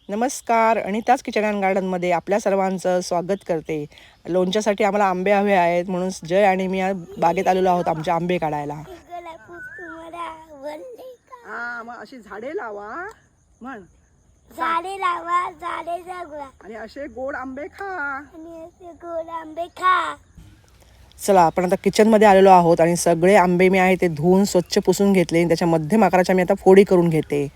नमस्कार. Anita's kitchen and गार्डनमध्ये आपल्या सर्वांचं स्वागत करते. लोणच्यासाठी आम्हाला आंबे हवे आहेत म्हणून जय आणि मी या बागेत आलेलो आहोत आमचे आंबे काढायला. हा, मग अशी झाडे लावा म्हण. झाडे लावा, झाडे जगवा आणि असे गोड आंबे खा. आणि असे गोड आंबे खा. चला, आपण आता किचनमध्ये आलेलो आहोत आणि सगळे आंबे मी आहे ते धुवून स्वच्छ पुसून घेतले. त्याच्या मध्यम आकाराच्या मी आता फोडी करून घेते.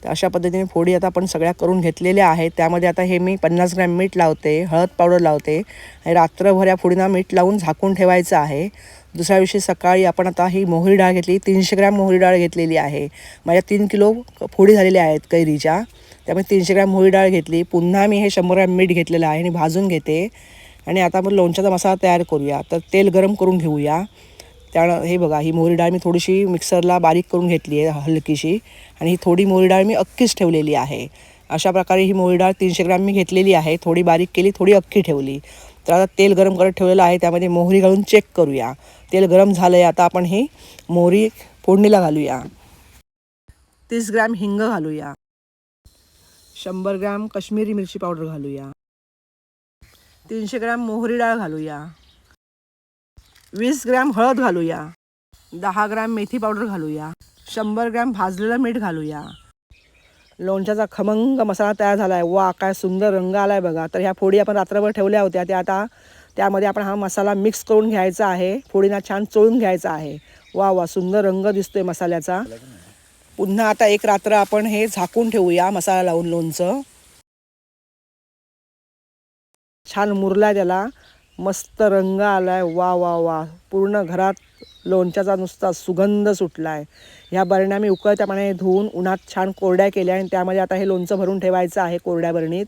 तर अशा पद्धतीने फोडी आता आपण सगळ्या करून घेतलेल्या आहेत. त्यामध्ये आता हे मी 50 ग्रॅम मीठ लावते, हळद पावडर लावते आणि रात्रभर या फोडींना मीठ लावून झाकून ठेवायचं आहे. दुसऱ्या दिवशी सकाळी आपण आता ही मोहरी डाळ घेतली, 300 ग्रॅम मोहरी डाळ घेतलेली आहे. माझ्या 3 किलो फोडी झालेल्या आहेत कैरीच्या, त्यामुळे 300 ग्रॅम मोहरी डाळ घेतली. पुन्हा मी हे 100 ग्रॅम मीठ घेतलेलं आहे आणि भाजून घेते. आणि आता आपण लोणच्याचा मसाला तयार करूया. तर तेल गरम करून घेऊया. त्यानं हे बघा, ही मोहरी डाळ मी थोडीशी मिक्सरला बारीक करून घेतली आहे हलकीशी, आणि ही थोडी मोहरी डाळ मी अख्खीच ठेवलेली आहे. अशा प्रकारे ही मोहरी डाळ 300 ग्रॅम मी घेतलेली आहे. थोडी बारीक केली, थोडी अख्खी ठेवली. तर आता तेल गरम करत ठेवलेलं आहे, त्यामध्ये मोहरी घालून चेक करूया. तेल गरम झालं आहे. आता आपण ही मोहरी फोडणीला घालूया. 30 ग्रॅम हिंग घालूया. 100 ग्रॅम काश्मीरी मिरची पावडर घालूया. 300 ग्रॅम मोहरी डाळ घालूया. 20 ग्रॅम हळद घालूया. 10 ग्रॅम मेथी पावडर घालूया. 100 ग्रॅम भाजलेलं मीठ घालूया. लोणच्याचा खमंग मसाला तयार झाला आहे. वा, काय सुंदर रंग आला आहे बघा. तर ह्या फोडी आपण रात्रभर ठेवल्या होत्या, त्या आता त्यामध्ये आपण हा मसाला मिक्स करून घ्यायचा आहे. फोडींना छान चोळून घ्यायचा आहे. वा वा, सुंदर रंग दिसतोय मसाल्याचा. पुन्हा आता एक रात्र आपण हे झाकून ठेवूया मसाला लावून. लोणचं छान मुरलाय, त्याला मस्त रंग आलाय. वा वा वा, पूर्ण घरात लोणच्याचा नुसता सुगंध सुटलाय. ह्या बरण्या मी उकळत्या पाण्याने धुवून उन्हात छान कोरड्या केल्या आणि त्यामध्ये आता हे लोणचं भरून ठेवायचं आहे कोरड्या बरणीत.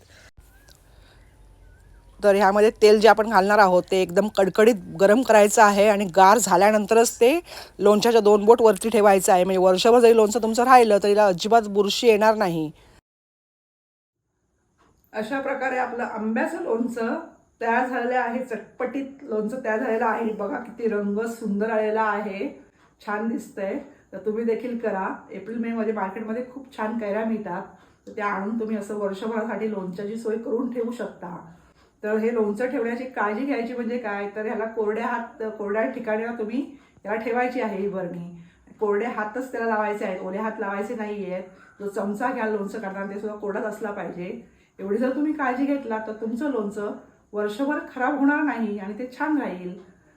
तर ह्यामध्ये तेल जे आपण घालणार आहोत ते एकदम कडकडीत गरम करायचं आहे आणि गार झाल्यानंतरच ते लोणच्याच्या 2 बोट वरती ठेवायचं आहे. म्हणजे वर्षभर जरी लोणचं तुमचं राहिलं तरी अजिबात बुरशी येणार नाही. अशा प्रकारे आपलं आंब्याचं लोणचं तयार झालेलं आहे. चटपटीत लोणचं तयार झालेलं आहे. बघा किती रंग सुंदर आलेला आहे, छान दिसतंय. तर तुम्ही देखील करा. एप्रिल मे मध्ये मार्केटमध्ये खूप छान कैऱ्या मिळतात, तर त्या आणून तुम्ही असं वर्षभरासाठी लोणच्याची सोय करून ठेवू शकता. तर हे लोणचं ठेवण्याची काळजी घ्यायची म्हणजे काय, तर ह्याला कोरड्या ठिकाणी तुम्ही त्याला ठेवायची आहे ही बरणी. कोरडे हातच त्याला लावायचे आहेत, ओले हात लावायचे नाही आहेत. जो चमचा घ्या लोणचं करताना ते सुद्धा कोरडाच असला पाहिजे. एवढी जर तुम्ही काळजी घेतला तर तुमचं लोणचं वर्षभर खराब होणार नाही आणि ते छान राहील.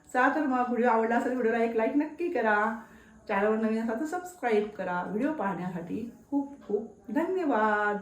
चला, तर मग व्हिडिओ आवडला असेल व्हिडिओला एक लाईक नक्की करा. चॅनलवर नवीन असाल तर सबस्क्राईब करा. व्हिडिओ पाहण्यासाठी खूप खूप धन्यवाद.